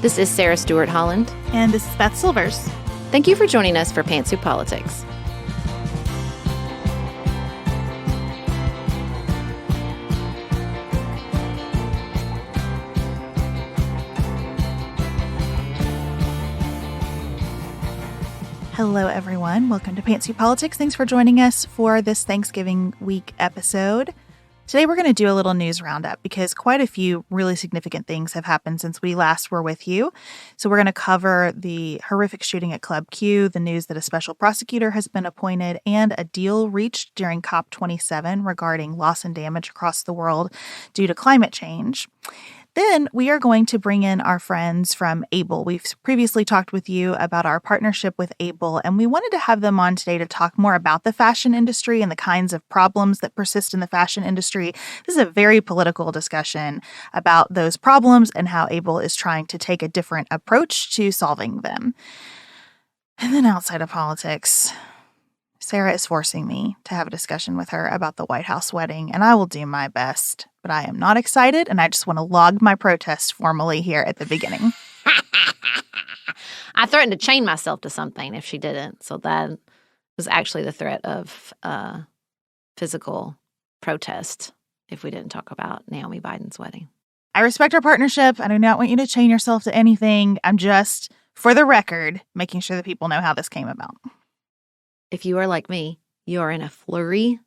This is Sarah Stewart Holland. And this is Beth Silvers. Thank you for joining us for Pantsuit Politics. Hello, everyone. Welcome to Pantsuit Politics. Thanks for joining us for this Thanksgiving week episode. Today, we're going to do a little news roundup because quite a few really significant things have happened since we last were with you. So we're going to cover the horrific shooting at Club Q, the news that a special prosecutor has been appointed, and a deal reached during COP27 regarding loss and damage across the world due to climate change. Then we are going to bring in our friends from Able. We've previously talked with you about our partnership with Able, and we wanted to have them on today to talk more about the fashion industry and the kinds of problems that persist in the fashion industry. This is a very political discussion about those problems and how Able is trying to take a different approach to solving them. And then outside of politics, Sarah is forcing me to have a discussion with her about the White House wedding, and I will do my best. But I am not excited, and I just want to log my protest formally here at the beginning. I threatened to chain myself to something if she didn't. So that was actually the threat of physical protest if we didn't talk about Naomi Biden's wedding. I respect our partnership. I do not want you to chain yourself to anything. I'm just, for the record, making sure that people know how this came about. If you are like me, you are in a flurry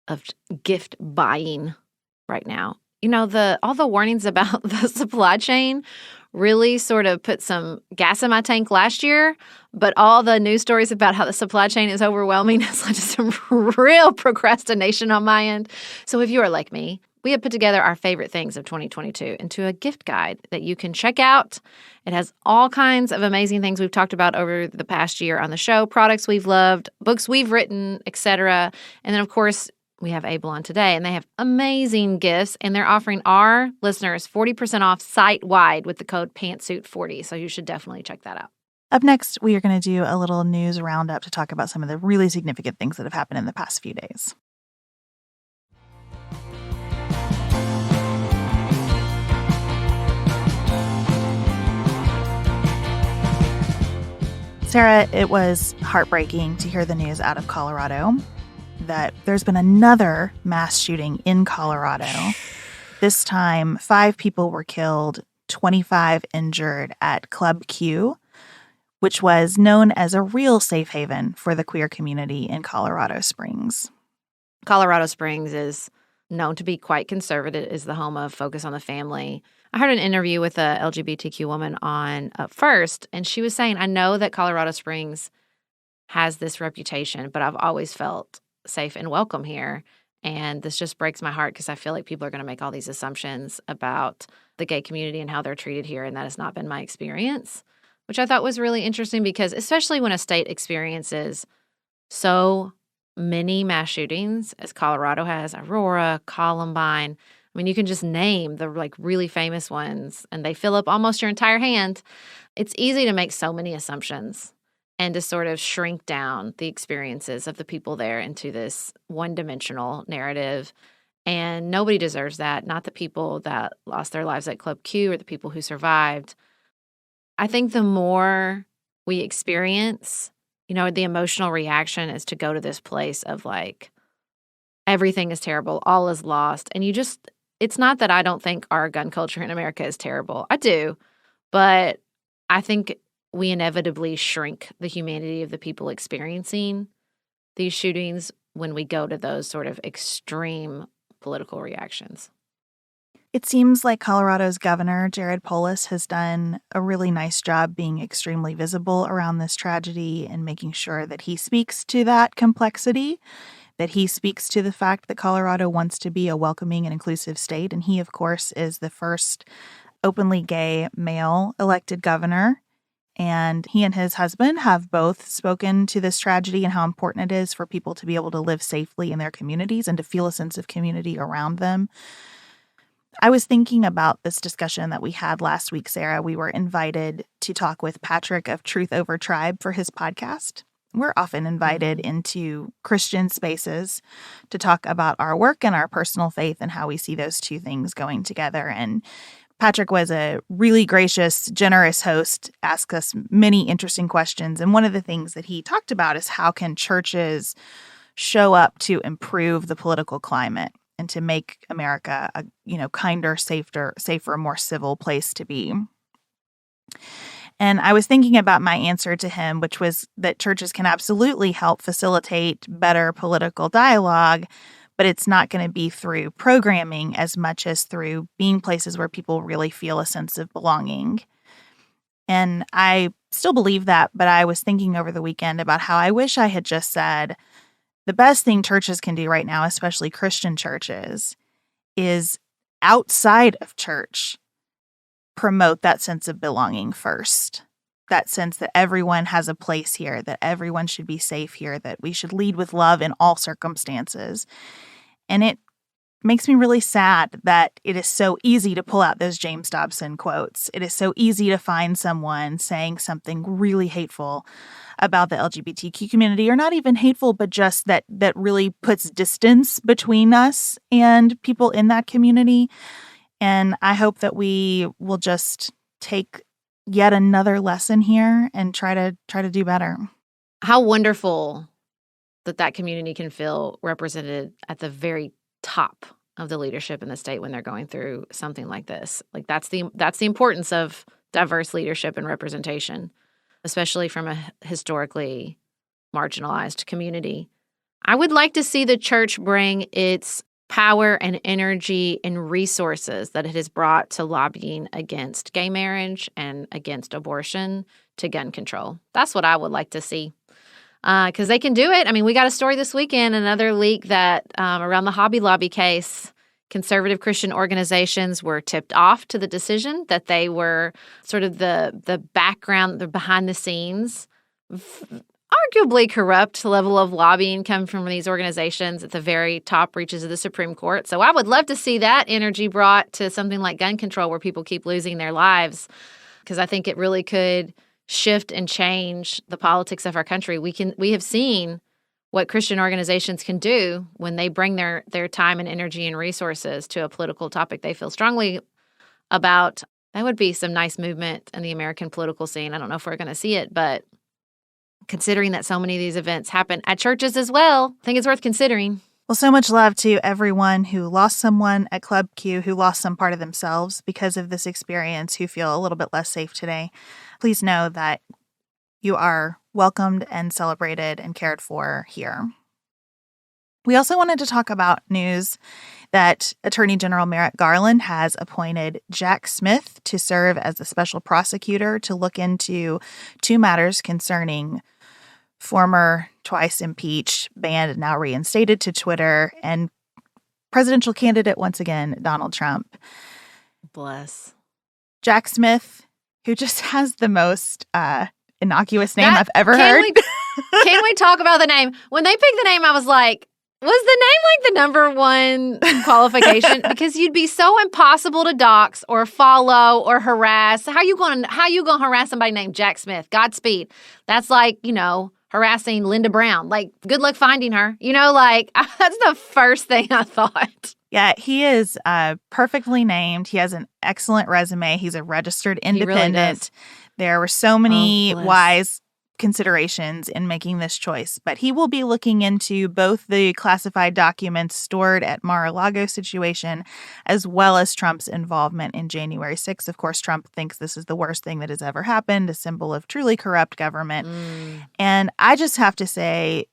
of gift buying right now. You know, all the warnings about the supply chain really sort of put some gas in my tank last year, but all the news stories about how the supply chain is overwhelming has led to some real procrastination on my end. So if you are like me, we have put together our favorite things of 2022 into a gift guide that you can check out. It has all kinds of amazing things we've talked about over the past year on the show, products we've loved, books we've written, etc. And then, of course, we have Able on today, and they have amazing gifts, and they're offering our listeners 40% off site-wide with the code PANTSUIT40, so you should definitely check that out. Up next, we are going to do a little news roundup to talk about some of the really significant things that have happened in the past few days. Sarah, it was heartbreaking to hear the news out of Colorado that there's been another mass shooting in Colorado. This time, 5 people were killed, 25 injured at Club Q, which was known as a real safe haven for the queer community in Colorado Springs. Colorado Springs is known to be quite conservative, is the home of Focus on the Family. I heard an interview with a LGBTQ woman on First, and she was saying, I know that Colorado Springs has this reputation, but I've always felt safe and welcome here. And this just breaks my heart because I feel like people are going to make all these assumptions about the gay community and how they're treated here. And that has not been my experience, which I thought was really interesting because especially when a state experiences so many mass shootings as Colorado has, Aurora, Columbine. I mean, you can just name the really famous ones and they fill up almost your entire hand. It's easy to make so many assumptions and to sort of shrink down the experiences of the people there into this one-dimensional narrative. And nobody deserves that, not the people that lost their lives at Club Q or the people who survived. I think the more we experience, the emotional reaction is to go to this place of everything is terrible, all is lost. And it's not that I don't think our gun culture in America is terrible. I do. But I think we inevitably shrink the humanity of the people experiencing these shootings when we go to those sort of extreme political reactions. It seems like Colorado's governor, Jared Polis, has done a really nice job being extremely visible around this tragedy and making sure that he speaks to that complexity, that he speaks to the fact that Colorado wants to be a welcoming and inclusive state. And he, of course, is the first openly gay male elected governor. And he and his husband have both spoken to this tragedy and how important it is for people to be able to live safely in their communities and to feel a sense of community around them. I was thinking about this discussion that we had last week, Sarah. We were invited to talk with Patrick of Truth Over Tribe for his podcast. We're often invited into Christian spaces to talk about our work and our personal faith and how we see those two things going together. And Patrick was a really gracious, generous host, asked us many interesting questions. And one of the things that he talked about is how can churches show up to improve the political climate and to make America a, kinder, safer, more civil place to be. And I was thinking about my answer to him, which was that churches can absolutely help facilitate better political dialogue, but it's not going to be through programming as much as through being places where people really feel a sense of belonging. And I still believe that, but I was thinking over the weekend about how I wish I had just said the best thing churches can do right now, especially Christian churches, is outside of church promote that sense of belonging first. That sense that everyone has a place here, that everyone should be safe here, that we should lead with love in all circumstances. And it makes me really sad that it is so easy to pull out those James Dobson quotes. It is so easy to find someone saying something really hateful about the LGBTQ community, or not even hateful, but just that really puts distance between us and people in that community. And I hope that we will just take yet another lesson here and try to do better. How wonderful that community can feel represented at the very top of the leadership in the state when they're going through something like this. Like that's the importance of diverse leadership and representation, especially from a historically marginalized community. I would like to see the church bring its power and energy and resources that it has brought to lobbying against gay marriage and against abortion to gun control. That's what I would like to see. Because they can do it. I mean, we got a story this weekend, another leak that around the Hobby Lobby case, conservative Christian organizations were tipped off to the decision that they were sort of the background, the behind the scenes, arguably corrupt level of lobbying come from these organizations at the very top reaches of the Supreme Court. So I would love to see that energy brought to something like gun control where people keep losing their lives, because I think it really could shift and change the politics of our country. We have seen what Christian organizations can do when they bring their time and energy and resources to a political topic they feel strongly about. That would be some nice movement in the American political scene. I don't know if we're going to see it, but considering that so many of these events happen at churches as well, I think it's worth considering. Well, so much love to everyone who lost someone at Club Q, who lost some part of themselves because of this experience, who feel a little bit less safe today. Please know that you are welcomed and celebrated and cared for here. We also wanted to talk about news that Attorney General Merrick Garland has appointed Jack Smith to serve as the special prosecutor to look into two matters concerning former twice impeached, banned, and now reinstated to Twitter, and presidential candidate once again, Donald Trump. Bless. Jack Smith, who just has the most innocuous name I've ever heard. Can we talk about the name? When they picked the name, I was like, was the name like the number one qualification? Because you'd be so impossible to dox or follow or harass. How you gonna harass somebody named Jack Smith? Godspeed. That's like, harassing Linda Brown. Like, good luck finding her. That's the first thing I thought. Yeah, he is perfectly named. He has an excellent resume. He's a registered independent. He really does. There were so many wise considerations in making this choice, but he will be looking into both the classified documents stored at Mar-a-Lago situation as well as Trump's involvement in January 6th. Of course, Trump thinks this is the worst thing that has ever happened, a symbol of truly corrupt government. And I just have to say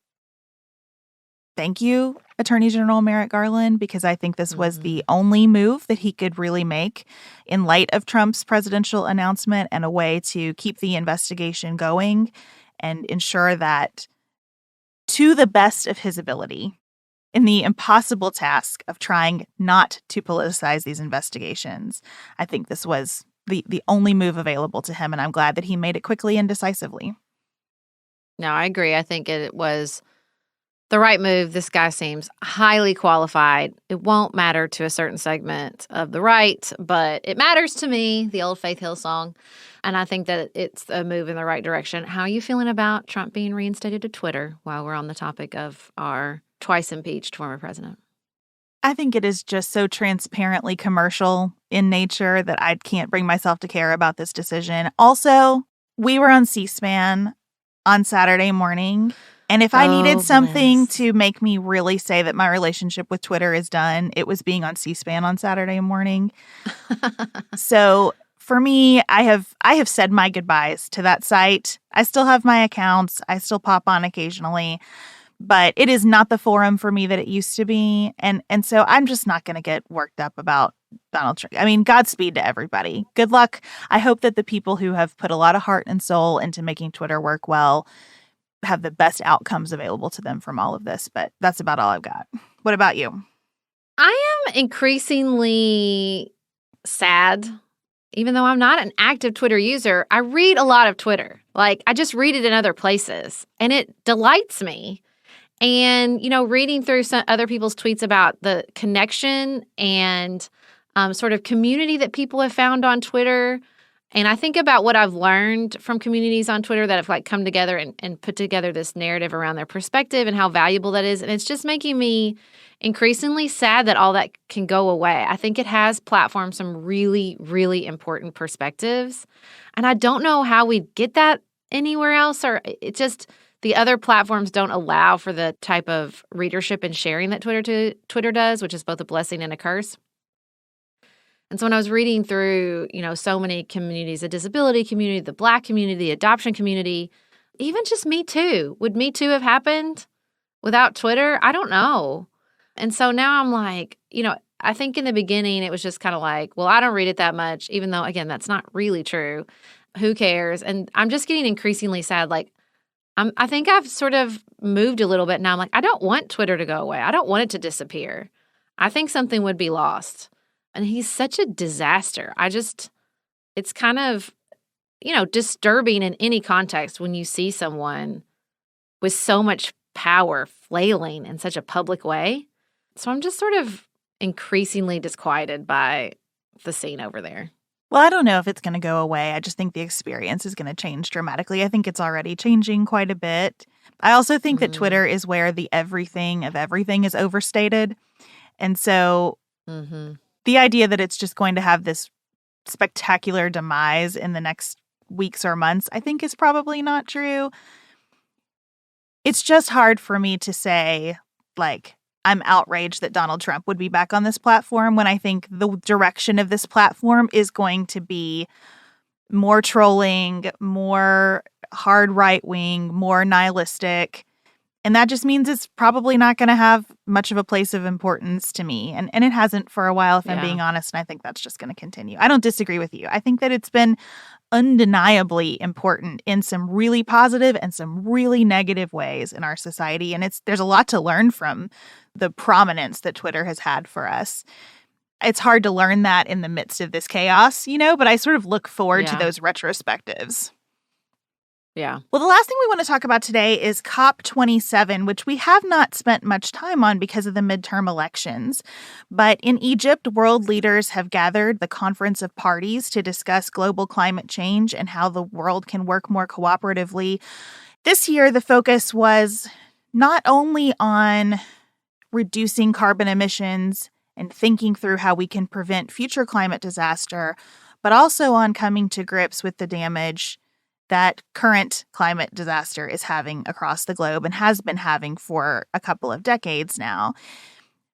thank you, Attorney General Merrick Garland, because I think this was the only move that he could really make in light of Trump's presidential announcement, and a way to keep the investigation going and ensure that, to the best of his ability, in the impossible task of trying not to politicize these investigations, I think this was the only move available to him, and I'm glad that he made it quickly and decisively. No, I agree. I think it was the right move. This guy seems highly qualified. It won't matter to a certain segment of the right, but it matters to me, the old Faith Hill song. And I think that it's a move in the right direction. How are you feeling about Trump being reinstated to Twitter while we're on the topic of our twice impeached former president? I think it is just so transparently commercial. in nature that I can't bring myself to care about this decision. Also, we were on C-SPAN on Saturday morning. And if I needed something to make me really say that my relationship with Twitter is done, it was being on C-SPAN on Saturday morning. So for me, I have said my goodbyes to that site. I still have my accounts. I still pop on occasionally, but it is not the forum for me that it used to be. And so I'm just not going to get worked up about Donald Trump. I mean, Godspeed to everybody. Good luck. I hope that the people who have put a lot of heart and soul into making Twitter work well have the best outcomes available to them from all of this. But that's about all I've got. What about you? I am increasingly sad. Even though I'm not an active Twitter user, I read a lot of Twitter. Like, I just read it in other places, and it delights me. And, reading through some other people's tweets about the connection and sort of community that people have found on Twitter. And I think about what I've learned from communities on Twitter that have come together and put together this narrative around their perspective and how valuable that is. And it's just making me increasingly sad that all that can go away. I think it has platformed some really, really important perspectives. And I don't know how we'd get that anywhere else, or it just, the other platforms don't allow for the type of readership and sharing that Twitter does, which is both a blessing and a curse. And so when I was reading through, so many communities, the disability community, the Black community, the adoption community, even just Me Too. Would Me Too have happened without Twitter? I don't know. And so now I'm like, I think in the beginning it was just kind of like, well, I don't read it that much, even though, again, that's not really true. Who cares? And I'm just getting increasingly sad. Like, I think I've sort of moved a little bit now. I'm like, I don't want Twitter to go away. I don't want it to disappear. I think something would be lost. And he's such a disaster. It's kind of, disturbing in any context when you see someone with so much power flailing in such a public way. So I'm just sort of increasingly disquieted by the scene over there. Well, I don't know if it's going to go away. I just think the experience is going to change dramatically. I think it's already changing quite a bit. I also think that Twitter is where the everything of everything is overstated. And so the idea that it's just going to have this spectacular demise in the next weeks or months, I think is probably not true. It's just hard for me to say, I'm outraged that Donald Trump would be back on this platform when I think the direction of this platform is going to be more trolling, more hard right-wing, more nihilistic. And that just means it's probably not going to have much of a place of importance to me. And it hasn't for a while, if I'm being honest. And I think that's just going to continue. I don't disagree with you. I think that it's been undeniably important in some really positive and some really negative ways in our society. And there's a lot to learn from the prominence that Twitter has had for us. It's hard to learn that in the midst of this chaos, but I sort of look forward to those retrospectives. Yeah. Well, the last thing we want to talk about today is COP27, which we have not spent much time on because of the midterm elections. But in Egypt, world leaders have gathered the Conference of Parties to discuss global climate change and how the world can work more cooperatively. This year, the focus was not only on reducing carbon emissions and thinking through how we can prevent future climate disaster, but also on coming to grips with the damage that current climate disaster is having across the globe and has been having for a couple of decades now.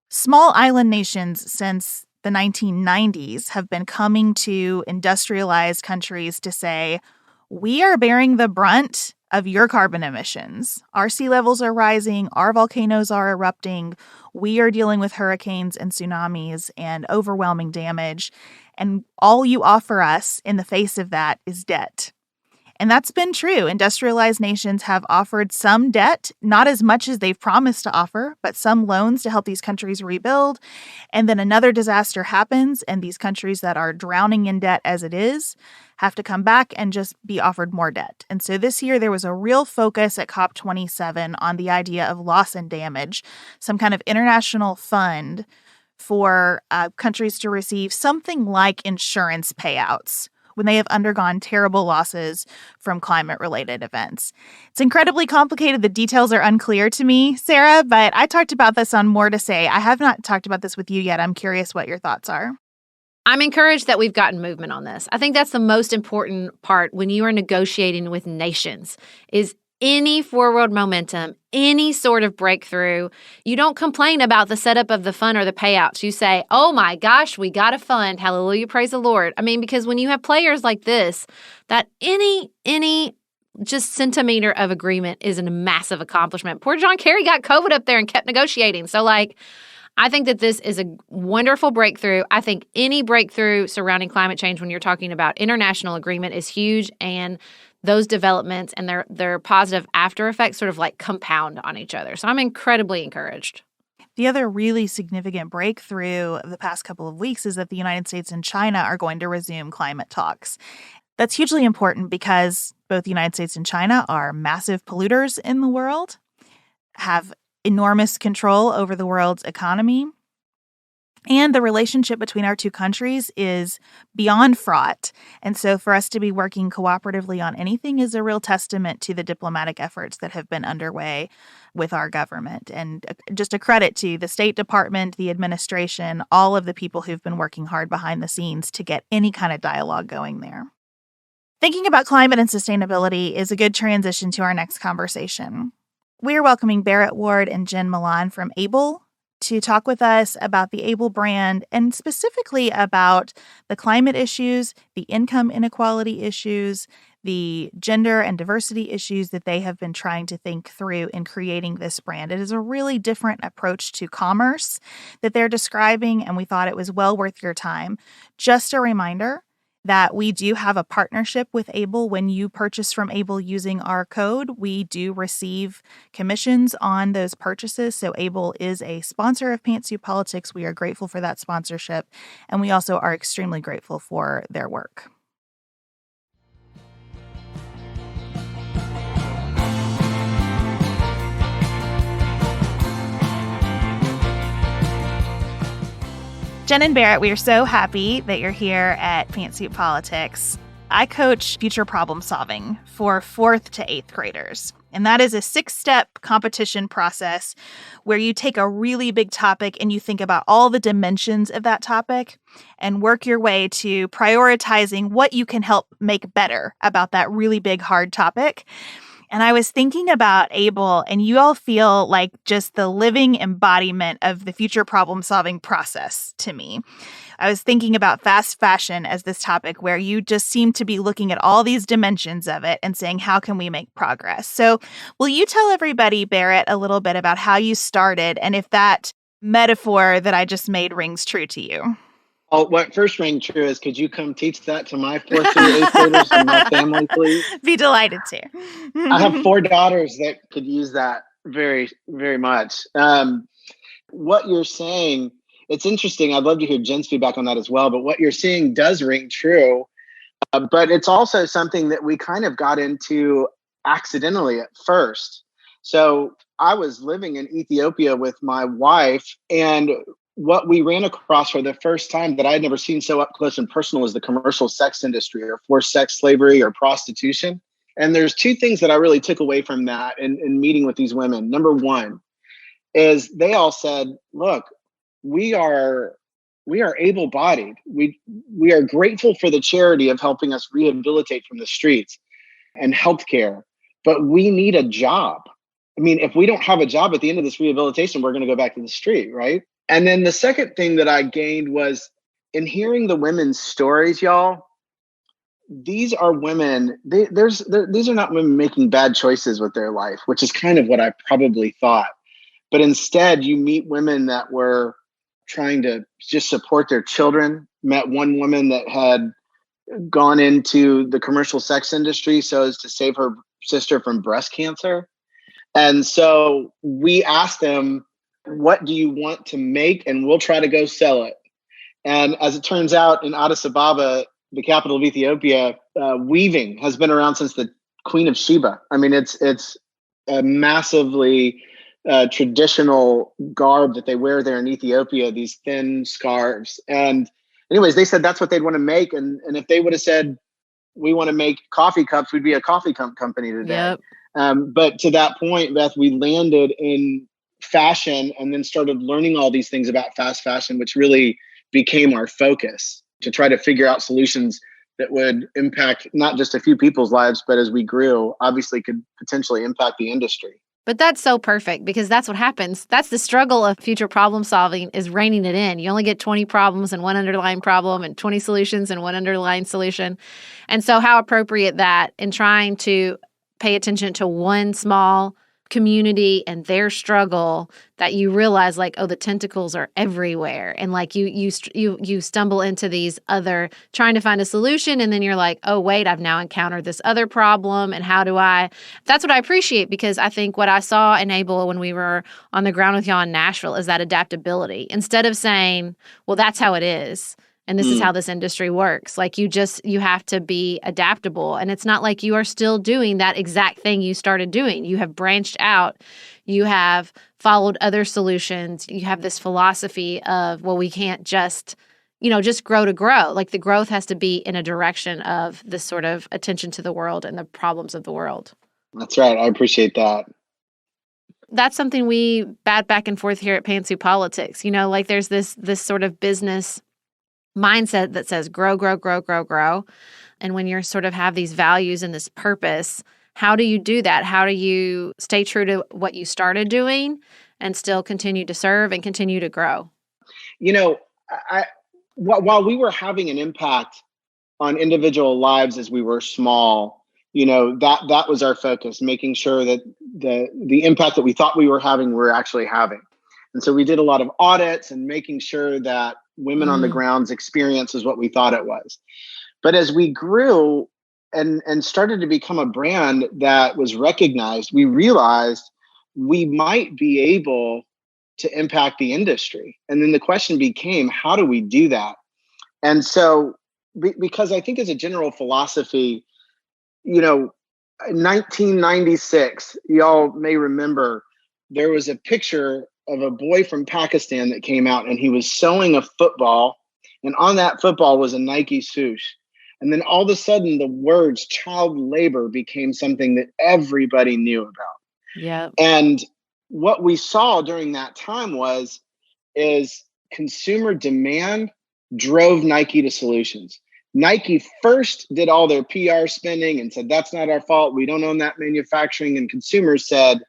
Small island nations since the 1990s have been coming to industrialized countries to say, we are bearing the brunt of your carbon emissions. Our sea levels are rising, our volcanoes are erupting, we are dealing with hurricanes and tsunamis and overwhelming damage, and all you offer us in the face of that is debt. And that's been true. Industrialized nations have offered some debt, not as much as they've promised to offer, but some loans to help these countries rebuild. And then another disaster happens, and these countries that are drowning in debt as it is have to come back and just be offered more debt. And so this year there was a real focus at COP27 on the idea of loss and damage, some kind of international fund for countries to receive something like insurance payouts when they have undergone terrible losses from climate-related events. It's incredibly complicated. The details are unclear to me, Sarah, but I talked about this on More to Say. I have not talked about this with you yet. I'm curious what your thoughts are. I'm encouraged that we've gotten movement on this. I think that's the most important part when you are negotiating with nations is any forward momentum, any sort of breakthrough. You don't complain about the setup of the fund or the payouts. You say, oh my gosh, we got a fund. Hallelujah, praise the Lord. I mean, because when you have players like this, that any just centimeter of agreement is a massive accomplishment. Poor John Kerry got COVID up there and kept negotiating. So I think that this is a wonderful breakthrough. I think any breakthrough surrounding climate change when you're talking about international agreement is huge, and those developments and their positive after effects sort of like compound on each other. So I'm incredibly encouraged. The other really significant breakthrough of the past couple of weeks is that the United States and China are going to resume climate talks. That's hugely important because both the United States and China are massive polluters in the world, have enormous control over the world's economy, and the relationship between our two countries is beyond fraught. And so for us to be working cooperatively on anything is a real testament to the diplomatic efforts that have been underway with our government. And just a credit to the State Department, the administration, all of the people who've been working hard behind the scenes to get any kind of dialogue going there. Thinking about climate and sustainability is a good transition to our next conversation. We are welcoming Barrett Ward and Jen Milan from Able to talk with us about the Able brand and specifically about the climate issues, the income inequality issues, the gender and diversity issues that they have been trying to think through in creating this brand. It is a really different approach to commerce that they're describing, and we thought it was well worth your time. Just a reminder that we do have a partnership with Able. When you purchase from Able using our code, we do receive commissions on those purchases. So Able is a sponsor of Pantsuit Politics. We are grateful for that sponsorship, and we also are extremely grateful for their work. Jen and Barrett, we are so happy that you're here at Pantsuit Politics. I coach future problem solving for 4th to 8th graders. And that is a 6-step competition process where you take a really big topic and you think about all the dimensions of that topic and work your way to prioritizing what you can help make better about that really big, hard topic. And I was thinking about Able, and you all feel like just the living embodiment of the future problem-solving process to me. I was thinking about fast fashion as this topic where you just seem to be looking at all these dimensions of it and saying, how can we make progress? So will you tell everybody, Barrett, a little bit about how you started and if that metaphor that I just made rings true to you? Oh, what first rang true is, could you come teach that to my 4th through 8th graders and my family, please? Be delighted to. I have 4 daughters that could use that very, very much. What you're saying, it's interesting. I'd love to hear Jen's feedback on that as well. But what you're saying does ring true. But it's also something that we kind of got into accidentally at first. So I was living in Ethiopia with my wife, and what we ran across for the first time that I'd never seen so up close and personal is the commercial sex industry, or forced sex slavery, or prostitution. And there's 2 things that I really took away from that in meeting with these women. Number one is they all said, look, we are able-bodied. We are grateful for the charity of helping us rehabilitate from the streets and healthcare, but we need a job. I mean, if we don't have a job at the end of this rehabilitation, we're going to go back to the street, right? And then the second thing that I gained was in hearing the women's stories, y'all. These are women. These are not women making bad choices with their life, which is kind of what I probably thought. But instead, you meet women that were trying to just support their children. Met one woman that had gone into the commercial sex industry so as to save her sister from breast cancer. And so we asked them, what do you want to make? And we'll try to go sell it. And as it turns out, in Addis Ababa, the capital of Ethiopia, weaving has been around since the Queen of Sheba. I mean, it's a massively traditional garb that they wear there in Ethiopia, these thin scarves. And anyways, they said that's what they'd want to make. And if they would have said, we want to make coffee cups, we'd be a coffee cup company today. Yep. But to that point, Beth, we landed in fashion and then started learning all these things about fast fashion, which really became our focus. to try to figure out solutions that would impact not just a few people's lives, but as we grew, obviously could potentially impact the industry. But that's so perfect because that's what happens. That's the struggle of future problem solving, is reining it in. You only get 20 problems and one underlying problem and 20 solutions and one underlying solution. And so how appropriate that in trying to pay attention to one small community and their struggle, that you realize like, oh, the tentacles are everywhere. And like you stumble into these other, trying to find a solution. And then you're like, oh, wait, I've now encountered this other problem. And that's what I appreciate, because I think what I saw enable when we were on the ground with y'all in Nashville is that adaptability. Instead of saying, well, that's how it is, and this is how this industry works. Like you have to be adaptable. And it's not like you are still doing that exact thing you started doing. You have branched out. You have followed other solutions. You have this philosophy of, well, we can't just grow to grow. Like the growth has to be in a direction of this sort of attention to the world and the problems of the world. That's right. I appreciate that. That's something we bat back and forth here at Pantsuit Politics. Like there's this sort of business mindset that says grow, grow, grow, grow, grow. And when you sort of have these values and this purpose, how do you do that? How do you stay true to what you started doing and still continue to serve and continue to grow? While we were having an impact on individual lives as we were small, that was our focus, making sure that the impact that we thought we were having, we're actually having. And so we did a lot of audits and making sure that women on the ground's experience is what we thought it was. But as we grew and started to become a brand that was recognized, we realized we might be able to impact the industry. And then the question became, how do we do that? And so, because I think as a general philosophy, 1996, y'all may remember, there was a picture of a boy from Pakistan that came out, and he was sewing a football, and on that football was a Nike swoosh. And then all of a sudden the words child labor became something that everybody knew about. Yeah. And what we saw during that time is consumer demand drove Nike to solutions. Nike first did all their PR spending and said, that's not our fault. We don't own that manufacturing. And consumers said,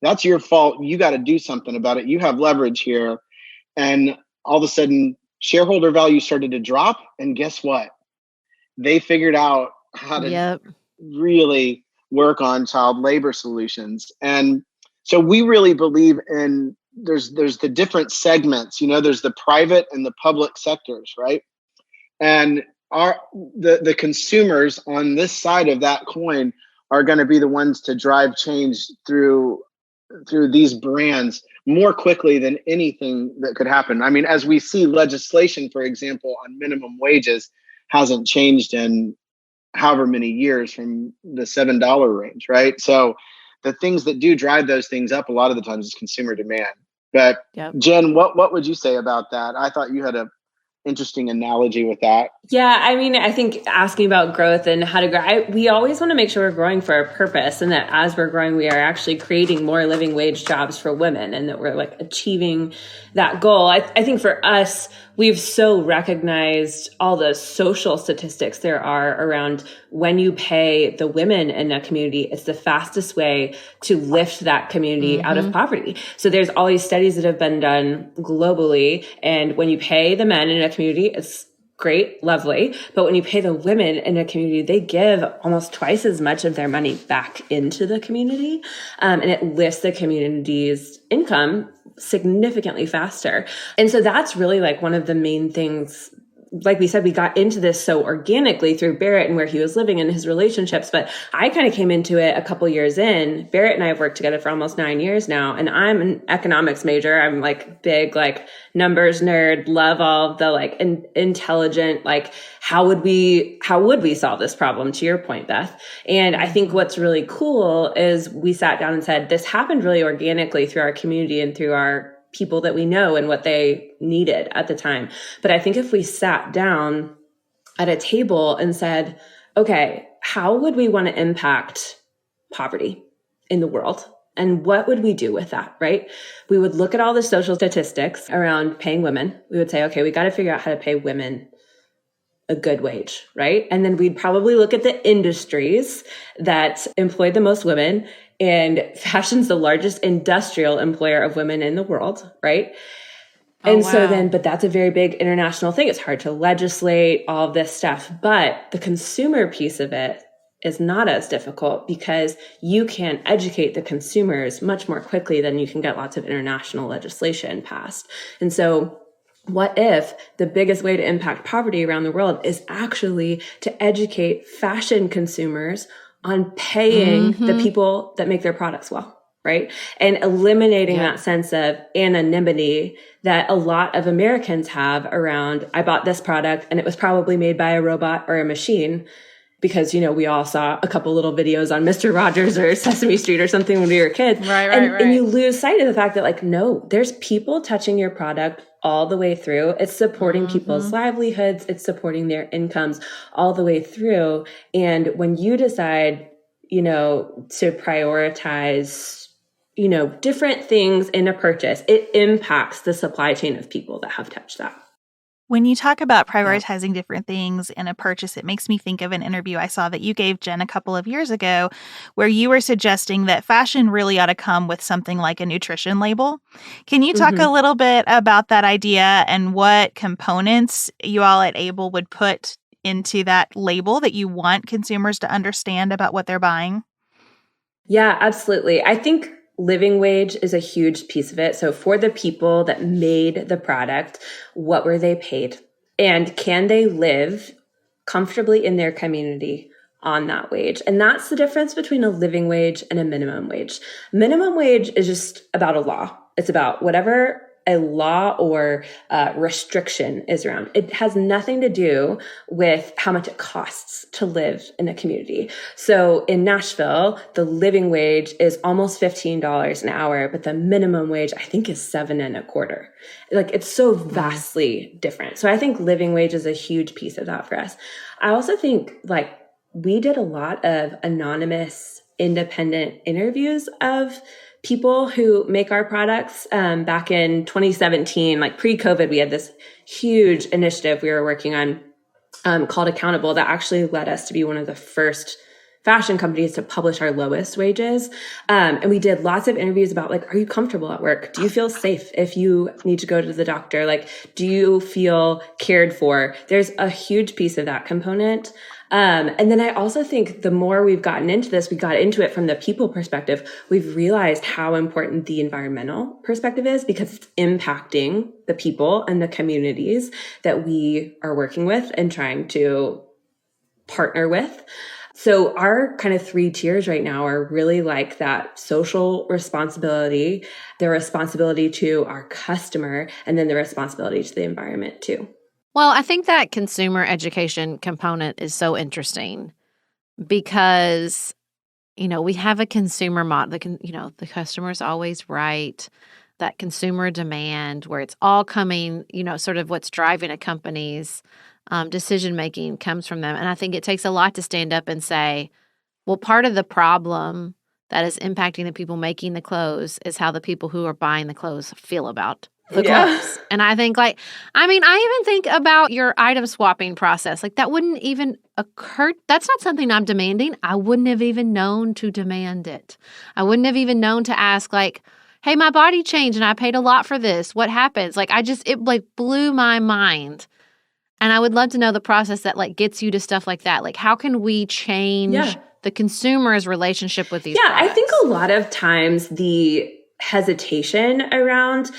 that's your fault. You got to do something about it. You have leverage here. And all of a sudden, shareholder value started to drop. And guess what? They figured out how to really work on child labor solutions. And so we really believe in, there's the different segments, there's the private and the public sectors, right? And the consumers on this side of that coin are going to be the ones to drive change through these brands more quickly than anything that could happen. I mean, as we see legislation, for example, on minimum wages hasn't changed in however many years, from the $7 range, right? So the things that do drive those things up a lot of the times is consumer demand. But Jen, what would you say about that? I thought you had a interesting analogy with that. Yeah, I mean, I think asking about growth and how to grow, we always want to make sure we're growing for a purpose, and that as we're growing, we are actually creating more living wage jobs for women, and that we're like achieving that goal. I think for us, we've so recognized all the social statistics there are around when you pay the women in a community, it's the fastest way to lift that community out of poverty. So there's all these studies that have been done globally, and when you pay the men in a community, it's great, lovely. But when you pay the women in a community, they give almost twice as much of their money back into the community. And it lifts the community's income significantly faster. And so that's really like one of the main things. Like we said, we got into this so organically through Barrett and where he was living and his relationships. But I kind of came into it a couple years in. Barrett and I have worked together for almost 9 years now. And I'm an economics major. I'm like big, like numbers nerd, love all the like intelligent, like how would we solve this problem, to your point, Beth? And I think what's really cool is we sat down and said, this happened really organically through our community and through our people that we know and what they needed at the time. But I think if we sat down at a table and said, okay, how would we want to impact poverty in the world? And what would we do with that, right? We would look at all the social statistics around paying women. We would say, okay, we got to figure out how to pay women a good wage, right? And then we'd probably look at the industries that employ the most women, and fashion's the largest industrial employer of women in the world, right? And so then, but that's a very big international thing. It's hard to legislate all of this stuff, but the consumer piece of it is not as difficult because you can educate the consumers much more quickly than you can get lots of international legislation passed. And so what if the biggest way to impact poverty around the world is actually to educate fashion consumers on paying the people that make their products well? Right? And eliminating that sense of anonymity that a lot of Americans have around, I bought this product and it was probably made by a robot or a machine, because, you know, we all saw a couple little videos on Mr. Rogers or Sesame Street or something when we were kids. Right. And you lose sight of the fact that, like, no, there's people touching your product all the way through. It's supporting people's livelihoods. It's supporting their incomes all the way through. And when you decide, you know, to prioritize, you know, different things in a purchase, it impacts the supply chain of people that have touched that. When you talk about prioritizing different things in a purchase, it makes me think of an interview I saw that you gave, Jen, a couple of years ago, where you were suggesting that fashion really ought to come with something like a nutrition label. Can you talk a little bit about that idea and what components you all at Able would put into that label that you want consumers to understand about what they're buying? Yeah, absolutely. I think living wage is a huge piece of it. So for the people that made the product, what were they paid? And can they live comfortably in their community on that wage? And that's the difference between a living wage and a minimum wage. Minimum wage is just about a law. It's about whatever a law or restriction is around. It has nothing to do with how much it costs to live in a community. So in Nashville, the living wage is almost $15 an hour, but the minimum wage, I think, is $7.25. Like, it's so vastly different. So I think living wage is a huge piece of that for us. I also think, like, we did a lot of anonymous, independent interviews of people who make our products. Back in 2017, like pre-COVID, we had this huge initiative we were working on called Accountable that actually led us to be one of the first fashion companies to publish our lowest wages. And we did lots of interviews about, like, are you comfortable at work? Do you feel safe if you need to go to the doctor? Like, do you feel cared for? There's a huge piece of that component. And then I also think the more we've gotten into this, we got into it from the people perspective. We've realized how important the environmental perspective is, because it's impacting the people and the communities that we are working with and trying to partner with. So our kind of 3 tiers right now are really like that social responsibility, the responsibility to our customer, and then the responsibility to the environment too. Well, I think that consumer education component is so interesting because, you know, we have a consumer model. The customer's always right. That consumer demand where it's all coming, you know, sort of what's driving a company's decision-making comes from them. And I think it takes a lot to stand up and say, well, part of the problem that is impacting the people making the clothes is how the people who are buying the clothes feel about the clothes. And I think, I even think about your item swapping process. Like, that wouldn't even occur. That's not something I'm demanding. I wouldn't have even known to demand it. I wouldn't have even known to ask, like, hey, my body changed and I paid a lot for this. What happens? Like, it blew my mind. And I would love to know the process that, like, gets you to stuff like that. Like, how can we change the consumer's relationship with these products? I think a lot of times the hesitation around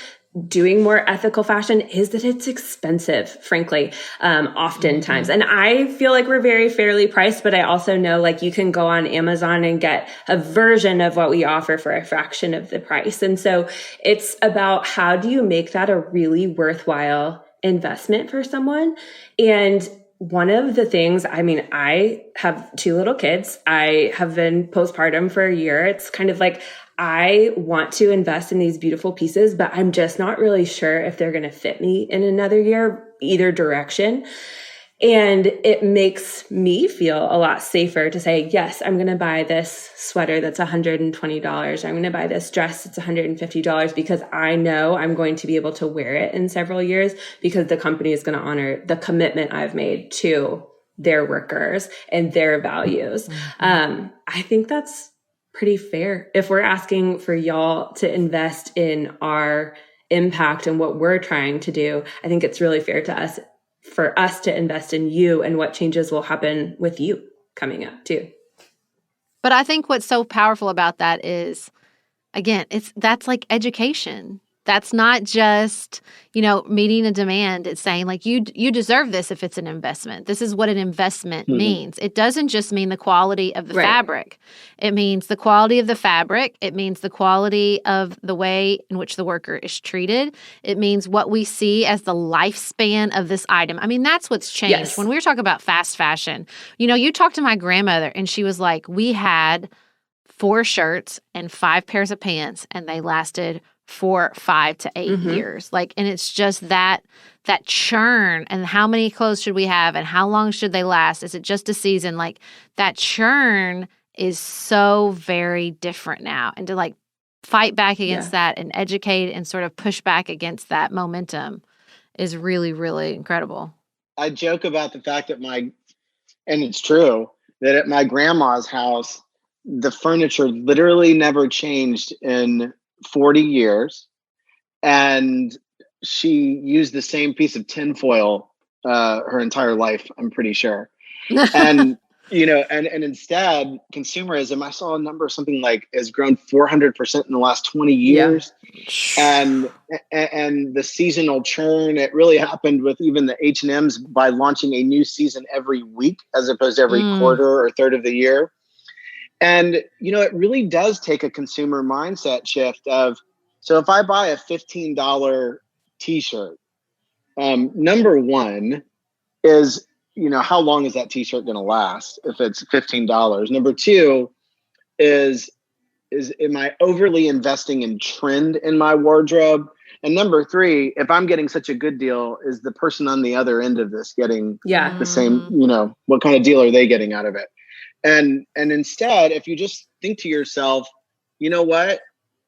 doing more ethical fashion is that it's expensive, frankly, oftentimes. And I feel like we're very fairly priced, but I also know, like, you can go on Amazon and get a version of what we offer for a fraction of the price. And so it's about, how do you make that a really worthwhile investment for someone? And one of the things, I have 2 little kids. I have been postpartum for a year. It's kind of like, I want to invest in these beautiful pieces, but I'm just not really sure if they're going to fit me in another year, either direction. And it makes me feel a lot safer to say, yes, I'm going to buy this sweater that's $120. I'm going to buy this dress that's $150 because I know I'm going to be able to wear it in several years because the company is going to honor the commitment I've made to their workers and their values. I think that's pretty fair. If we're asking for y'all to invest in our impact and what we're trying to do, I think it's really fair to us for us to invest in you and what changes will happen with you coming up too. But I think what's so powerful about that is, again, that's like education. That's not just, meeting a demand. It's saying like, you deserve this if it's an investment. This is what an investment means. It doesn't just mean the quality of the fabric. It means the quality of the fabric. It means the quality of the way in which the worker is treated. It means what we see as the lifespan of this item. I mean, that's what's changed. Yes. When we were talking about fast fashion, you talked to my grandmother and she was like, we had 4 shirts and 5 pairs of pants and they lasted for 5 to 8 years. And it's just that churn and how many clothes should we have and how long should they last? Is it just a season? Like that churn is so very different now. And to fight back against that and educate and sort of push back against that momentum is really, really incredible. I joke about the fact that and it's true, that at my grandma's house, the furniture literally never changed in 40 years, and she used the same piece of tinfoil her entire life, I'm pretty sure. And and instead, consumerism, I saw a number, something like has grown 400% in the last 20 years. And the seasonal churn, it really happened with even the H&Ms by launching a new season every week as opposed to every quarter or third of the year. And, it really does take a consumer mindset shift of, so if I buy a $15 t-shirt, number one is, how long is that t-shirt going to last if it's $15? Number two is am I overly investing in trend in my wardrobe? And number three, if I'm getting such a good deal, is the person on the other end of this getting the same, what kind of deal are they getting out of it? And instead, if you just think to yourself, you know what,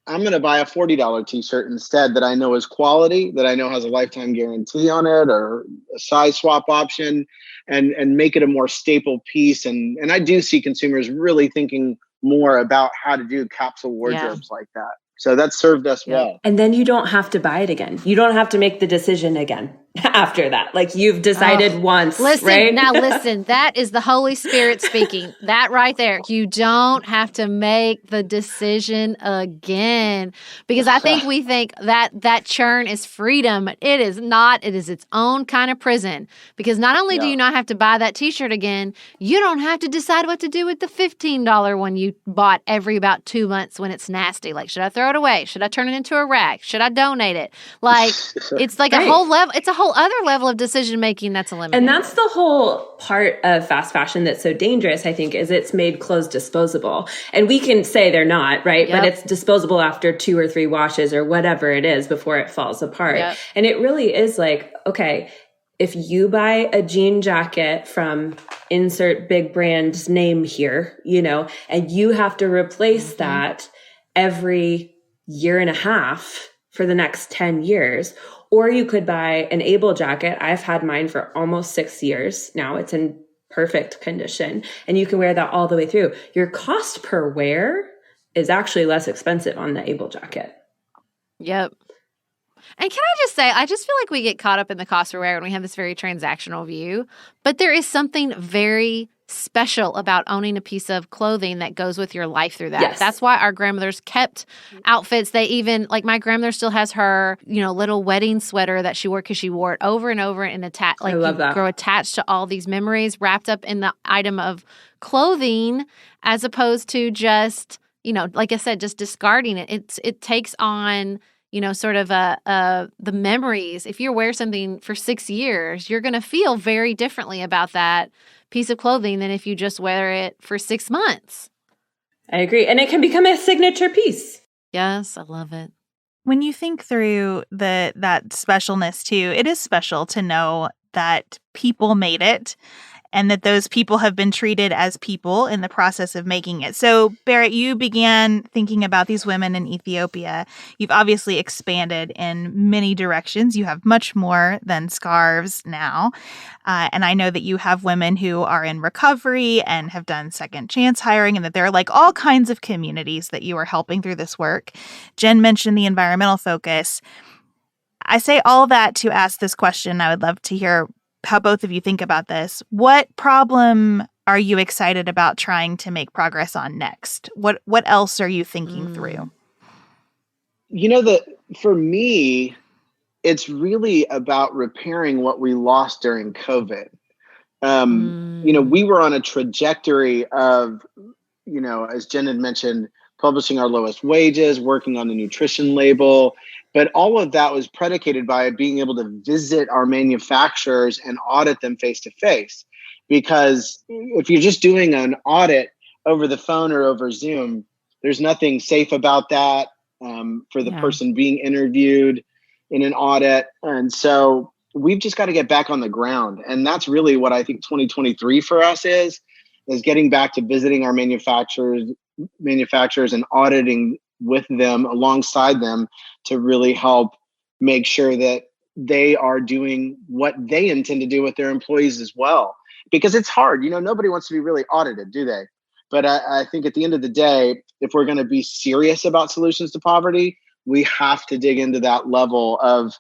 I'm going to buy a $40 t-shirt instead that I know is quality, that I know has a lifetime guarantee on it or a size swap option, and make it a more staple piece. And I do see consumers really thinking more about how to do capsule wardrobes like that. So that served us well. And then you don't have to buy it again. You don't have to make the decision again after that. Like you've decided once, right? Now listen, that is the Holy Spirit speaking. That right there. You don't have to make the decision again. Because I think we think that churn is freedom. It is not. It is its own kind of prison. Because not only do you not have to buy that t-shirt again, you don't have to decide what to do with the $15 one you bought every about 2 months when it's nasty. Like, should I throw it away? Should I turn it into a rack? Should I donate it? Like, it's like a whole level. It's a whole other level of decision making that's eliminated. And that's the whole part of fast fashion that's so dangerous, I think, is it's made clothes disposable. And we can say they're not, right? But it's disposable after 2 or 3 washes or whatever it is before it falls apart. And it really is like, okay, if you buy a jean jacket from insert big brand's name here, and you have to replace that every year and a half for the next 10 years, or you could buy an Able jacket. I've had mine for almost 6 years now. It's in perfect condition and you can wear that all the way through. Your cost per wear is actually less expensive on the Able jacket. Yep. And can I just say, I just feel like we get caught up in the cost per wear and we have this very transactional view, but there is something very special about owning a piece of clothing that goes with your life through that. That's why our grandmothers kept outfits. They even, like my grandmother still has her, little wedding sweater that she wore because she wore it over and over and I love that. Grow attached to all these memories wrapped up in the item of clothing as opposed to just, like I said, just discarding it. It takes on sort of the memories. If you wear something for 6 years, you're going to feel very differently about that piece of clothing than if you just wear it for 6 months. I agree. And it can become a signature piece. Yes, I love it. When you think through that specialness too, it is special to know that people made it and that those people have been treated as people in the process of making it. So, Barrett, you began thinking about these women in Ethiopia. You've obviously expanded in many directions. You have much more than scarves now. And I know that you have women who are in recovery and have done second chance hiring, and that there are like all kinds of communities that you are helping through this work. Jen mentioned the environmental focus. I say all that to ask this question. I would love to hear how both of you think about this. What problem are you excited about trying to make progress on next? What else are you thinking through? You know, for me, it's really about repairing what we lost during COVID. You know, we were on a trajectory of, you know, as Jen had mentioned, publishing our lowest wages, working on the nutrition label. But all of that was predicated by being able to visit our manufacturers and audit them face to face. Because if you're just doing an audit over the phone or over Zoom, there's nothing safe about that for the person being interviewed in an audit. And so we've just got to get back on the ground. And that's really what I think 2023 for us is getting back to visiting our manufacturers and auditing with them, alongside them, to really help make sure that they are doing what they intend to do with their employees as well. Because it's hard, you know, nobody wants to be really audited, do they? But I think at the end of the day, if we're going to be serious about solutions to poverty, we have to dig into that level of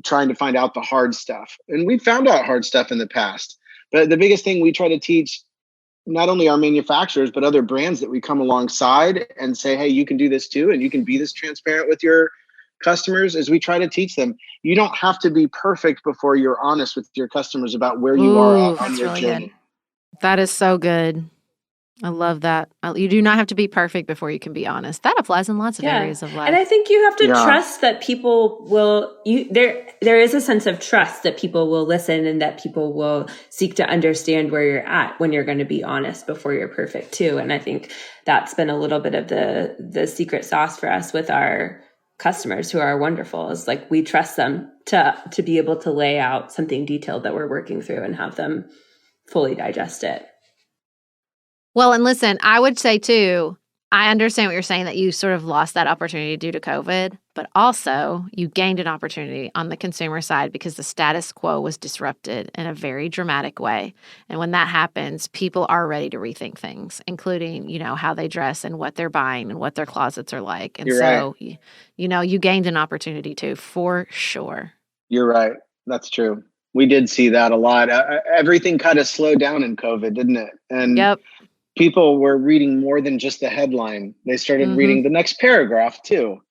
trying to find out the hard stuff. And we found out hard stuff in the past. But the biggest thing we try to teach not only our manufacturers, but other brands that we come alongside and say, hey, you can do this too, and you can be this transparent with your customers, as we try to teach them. You don't have to be perfect before you're honest with your customers about where you are on your really journey. Good. That is so good. I love that. You do not have to be perfect before you can be honest. That applies in lots of areas of life. And I think you have to trust that people will, there is a sense of trust that people will listen and that people will seek to understand where you're at when you're going to be honest before you're perfect too. And I think that's been a little bit of the secret sauce for us with our customers who are wonderful, is like we trust them to be able to lay out something detailed that we're working through and have them fully digest it. Well, and listen, I would say too, I understand what you're saying, that you sort of lost that opportunity due to COVID, but also you gained an opportunity on the consumer side because the status quo was disrupted in a very dramatic way. And when that happens, people are ready to rethink things, including, you know, how they dress and what they're buying and what their closets are like. And You're so, right. you know, you gained an opportunity too, for sure. You're right. That's true. We did see that a lot. Everything kind of slowed down in COVID, didn't it? And people were reading more than just the headline. They started reading the next paragraph too.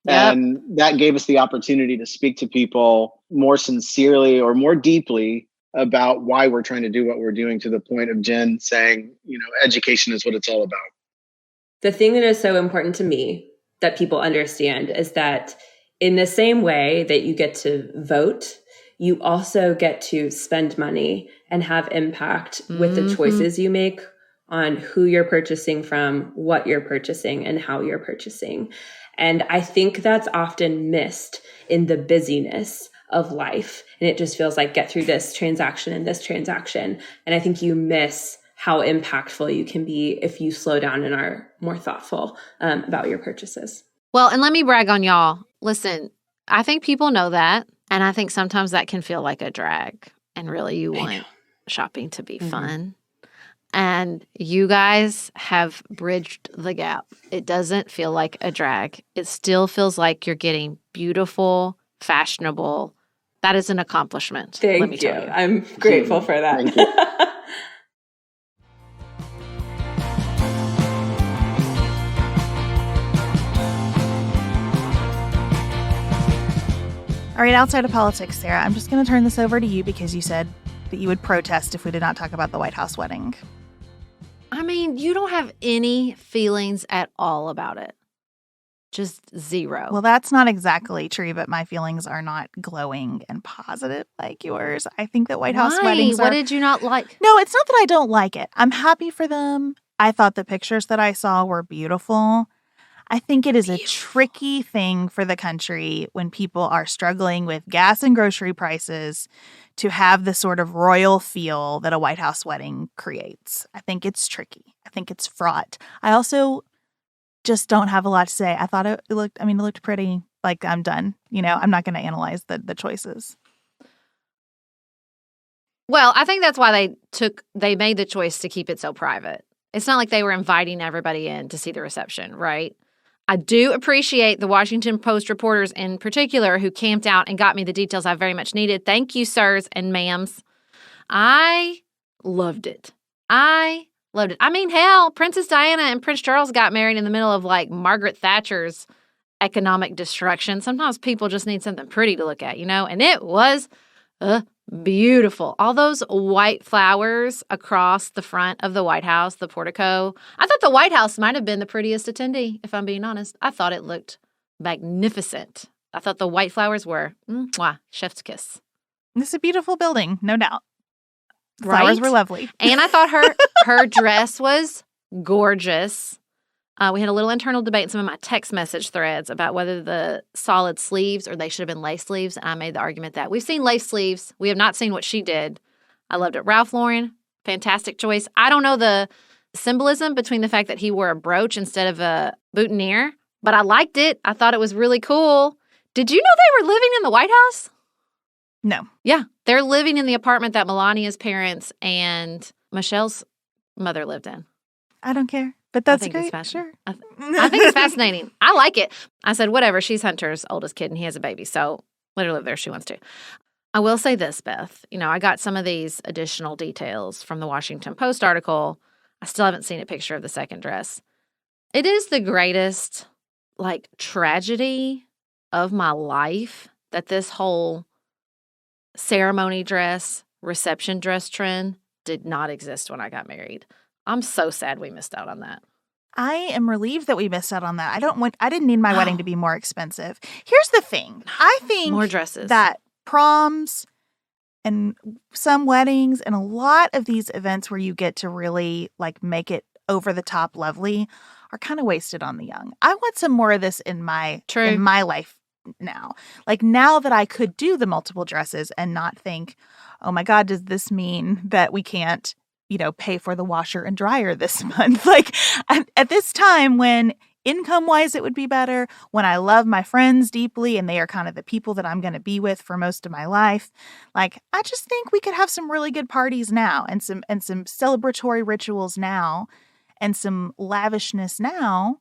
And that gave us the opportunity to speak to people more sincerely or more deeply about why we're trying to do what we're doing, to the point of Jen saying, you know, education is what it's all about. The thing that is so important to me that people understand is that in the same way that you get to vote, you also get to spend money and have impact with the choices you make on who you're purchasing from, what you're purchasing, and how you're purchasing. And I think that's often missed in the busyness of life. And it just feels like get through this transaction and this transaction. And I think you miss how impactful you can be if you slow down and are more thoughtful about your purchases. Well, and let me brag on y'all. Listen, I think people know that. And I think sometimes that can feel like a drag. And really, you want shopping to be fun. And you guys have bridged the gap. It doesn't feel like a drag. It still feels like you're getting beautiful, fashionable. That is an accomplishment. Let me tell you. I'm grateful for that. Thank you. All right, outside of politics, Sarah, I'm just going to turn this over to you because you said that you would protest if we did not talk about the White House wedding. I mean, you don't have any feelings at all about it. Just zero. Well, that's not exactly true, but my feelings are not glowing and positive like yours. I think that White House weddings are... What did you not like? No, it's not that I don't like it. I'm happy for them. I thought the pictures that I saw were beautiful. I think it is a tricky thing for the country when people are struggling with gas and grocery prices to have the sort of royal feel that a White House wedding creates. I think it's tricky. I think it's fraught. I also just don't have a lot to say. I thought it looked pretty. Like, I'm done. I'm not going to analyze the choices. Well, I think that's why they made the choice to keep it so private. It's not like they were inviting everybody in to see the reception, right? I do appreciate the Washington Post reporters in particular who camped out and got me the details I very much needed. Thank you, sirs and ma'ams. I loved it. I mean, hell, Princess Diana and Prince Charles got married in the middle of like Margaret Thatcher's economic destruction. Sometimes people just need something pretty to look at, and it was beautiful. All those white flowers across the front of the White House, the portico. I thought the White House might have been the prettiest attendee, if I'm being honest. I thought it looked magnificent. I thought the white flowers were, chef's kiss. It's a beautiful building, no doubt. Flowers were lovely. And I thought her dress was gorgeous. We had a little internal debate in some of my text message threads about whether the solid sleeves or they should have been lace sleeves. And I made the argument that we've seen lace sleeves. We have not seen what she did. I loved it. Ralph Lauren, fantastic choice. I don't know the symbolism between the fact that he wore a brooch instead of a boutonniere, but I liked it. I thought it was really cool. Did you know they were living in the White House? No. Yeah. They're living in the apartment that Melania's parents and Michelle's mother lived in. I don't care. But that's great. Sure. I think it's fascinating. I like it. I said, whatever. She's Hunter's oldest kid, and he has a baby, so let her live there if she wants to. I will say this, Beth. I got some of these additional details from the Washington Post article. I still haven't seen a picture of the second dress. It is the greatest, tragedy of my life that this whole ceremony dress, reception dress trend did not exist when I got married. I'm so sad we missed out on that. I am relieved that we missed out on that. I didn't need my wedding to be more expensive. Here's the thing. I think more dresses. That proms and some weddings and a lot of these events where you get to really make it over the top lovely are kind of wasted on the young. I want some more of this in my life now. Now that I could do the multiple dresses and not think, oh my God, does this mean that we can't pay for the washer and dryer this month? At this time when income-wise it would be better, when I love my friends deeply and they are kind of the people that I'm going to be with for most of my life, I just think we could have some really good parties now and some celebratory rituals now and some lavishness now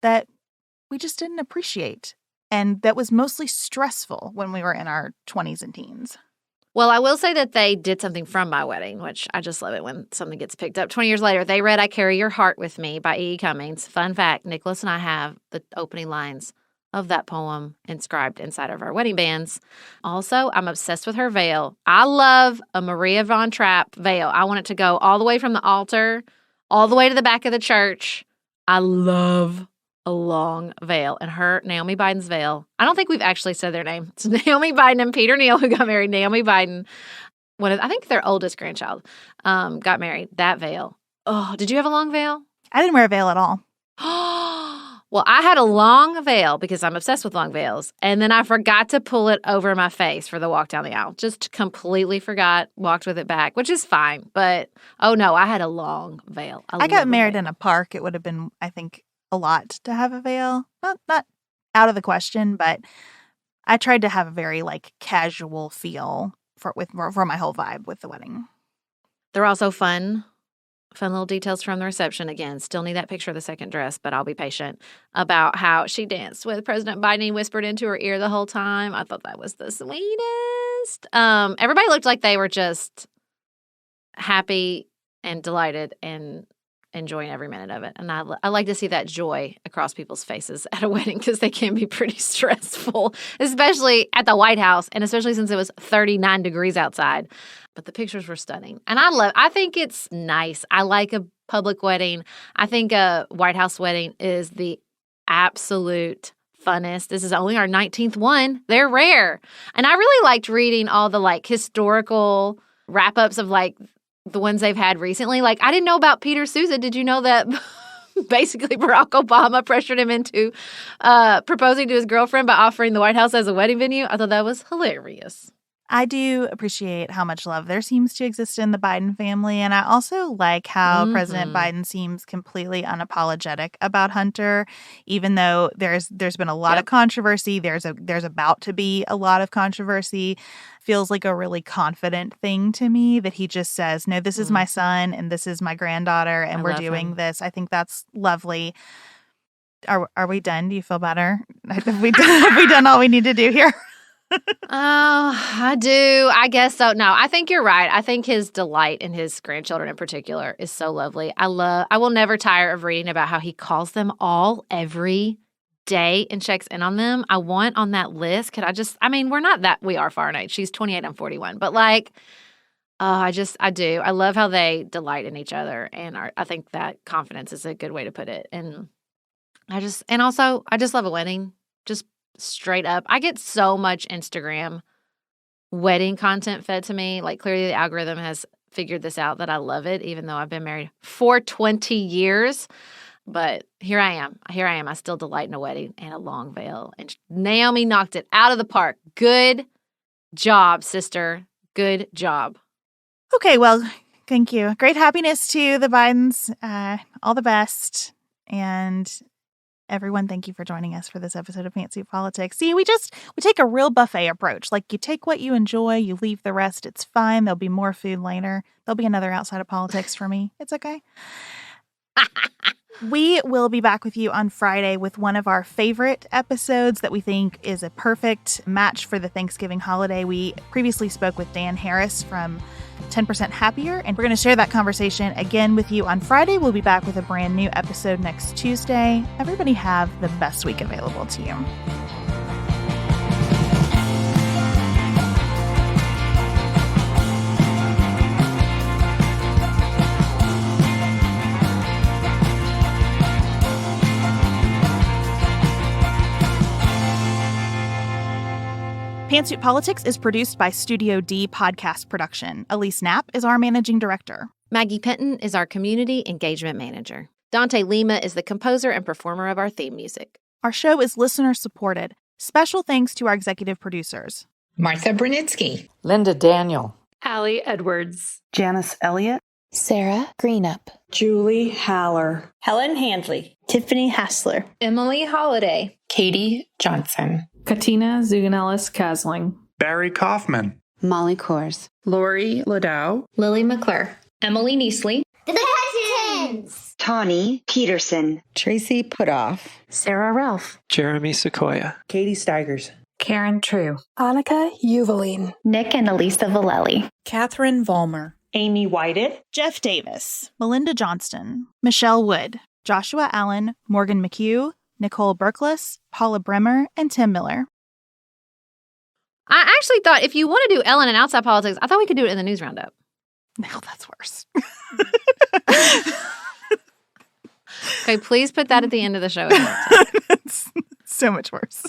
that we just didn't appreciate. And that was mostly stressful when we were in our 20s and teens. Well, I will say that they did something from my wedding, which I just love it when something gets picked up. 20 years later, they read I Carry Your Heart With Me by E. E. Cummings. Fun fact, Nicholas and I have the opening lines of that poem inscribed inside of our wedding bands. Also, I'm obsessed with her veil. I love a Maria von Trapp veil. I want it to go all the way from the altar, all the way to the back of the church. I love a long veil. And Naomi Biden's veil, I don't think we've actually said their name. It's Naomi Biden and Peter Neal who got married. Naomi Biden, I think their oldest grandchild, got married. That veil. Oh, did you have a long veil? I didn't wear a veil at all. Well, I had a long veil because I'm obsessed with long veils. And then I forgot to pull it over my face for the walk down the aisle. Just completely forgot, walked with it back, which is fine. But, oh no, I had a long veil. I got married in a park. It would have been, I think, a lot to have a veil. Not out of the question, but I tried to have a very casual feel for my whole vibe with the wedding. There are also fun little details from the reception. Again, still need that picture of the second dress, but I'll be patient, about how she danced with President Biden. He whispered into her ear the whole time. I thought that was the sweetest. Everybody looked like they were just happy and delighted and enjoying every minute of it. And I like to see that joy across people's faces at a wedding because they can be pretty stressful, especially at the White House and especially since it was 39 degrees outside. But the pictures were stunning. And I think it's nice. I like a public wedding. I think a White House wedding is the absolute funnest. This is only our 19th one. They're rare. And I really liked reading all the historical wrap-ups of the ones they've had recently. I didn't know about Peter Sousa. Did you know that basically Barack Obama pressured him into proposing to his girlfriend by offering the White House as a wedding venue? I thought that was hilarious. I do appreciate how much love there seems to exist in the Biden family. And I also like how President Biden seems completely unapologetic about Hunter, even though there's been a lot of controversy. There's about to be a lot of controversy. Feels like a really confident thing to me that he just says, no, this is my son and this is my granddaughter and we're doing this. I think that's lovely. Are we done? Do you feel better? Have we done all we need to do here? I do. I guess so. No, I think you're right. I think his delight in his grandchildren in particular is so lovely. I will never tire of reading about how he calls them all every day and checks in on them. I want on that list. We're not that, we are far in age. She's 28, I'm 41. But I do. I love how they delight in each other. And I think that confidence is a good way to put it. And I just love a wedding. Just straight up. I get so much Instagram wedding content fed to me. Like, clearly the algorithm has figured this out that I love it, even though I've been married for 20 years. But here I am. I still delight in a wedding and a long veil. And Naomi knocked it out of the park. Good job, sister. Good job. Okay, well, thank you. Great happiness to the Bidens. All the best. And everyone, thank you for joining us for this episode of Fancy Politics. See, we take a real buffet approach. Like, you take what you enjoy, you leave the rest. It's fine. There'll be more food later. There'll be another Outside of Politics for me. It's okay. We will be back with you on Friday with one of our favorite episodes that we think is a perfect match for the Thanksgiving holiday. We previously spoke with Dan Harris from 10% Happier, and we're going to share that conversation again with you on Friday. We'll be back with a brand new episode next Tuesday. Everybody have the best week available to you. Pantsuit Politics is produced by Studio D Podcast Production. Elise Knapp is our managing director. Maggie Penton is our community engagement manager. Dante Lima is the composer and performer of our theme music. Our show is listener supported. Special thanks to our executive producers: Martha Brunitsky, Linda Daniel, Allie Edwards, Janice Elliott, Sarah Greenup, Julie Haller, Helen Handley, Tiffany Hassler, Emily Holiday, Katie Johnson, Katina Zuganellis-Kasling, Barry Kaufman, Molly Kors, Lori Ladow, Lily McClure, Emily Neasley, The Peasants, Tawny Peterson, Tracy Putoff, Sarah Ralph, Jeremy Sequoia, Katie Steigers, Karen True, Annika Uvaline, Nick and Elisa Vallely, Catherine Vollmer, Amy Whited, Jeff Davis, Melinda Johnston, Michelle Wood, Joshua Allen, Morgan McHugh, Nicole Berkless, Paula Bremer, and Tim Miller. I actually thought if you want to do Ellen and Outside Politics, I thought we could do it in the news roundup. No, that's worse. Okay, please put that at the end of the show. It's so much worse.